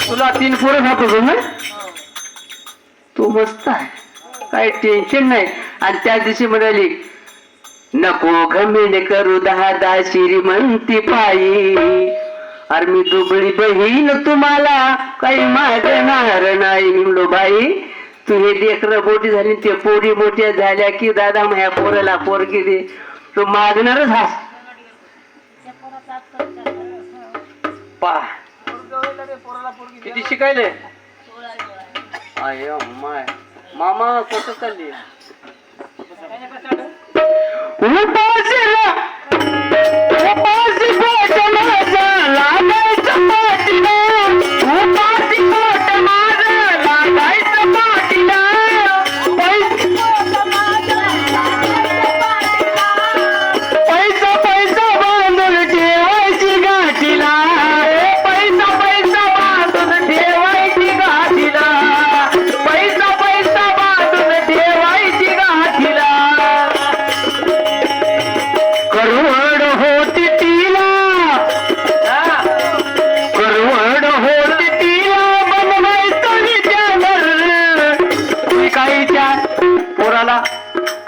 तुला 3 पोरं सापडतो ना, तू मस्त आहे, काही टेन्शन नाही. आणि त्या दिवशी म्हणाली नको घमेंड करू 10 श्रीमंती पायी, अरे मी दुबळी बहीण तुम्हाला काही मागणार नाही. निमलो बाई तू हे लेकरं मोठी झाली, ते पोरी मोठ्या झाल्या की दादा माझ्या पोराला पोरगी दे, तू मागणारच हास. पा किती शिकायले आय माय मामा कसं चालली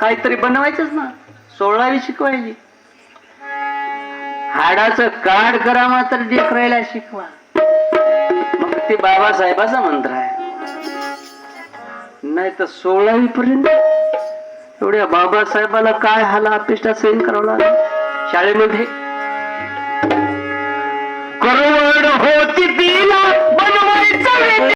काहीतरी बनवायचंच ना, 16वी शिकवायची. हाडाचं काढ करा मात्र लेकरायला शिकवा. मग ते बाबासाहेबाचा मंत्र आहे. नाही तर 16वी पर्यंत एवढ्या बाबासाहेबाला काय हाला अपेक्षा सहन करावं लागला शाळेमध्ये. करवड होती तिला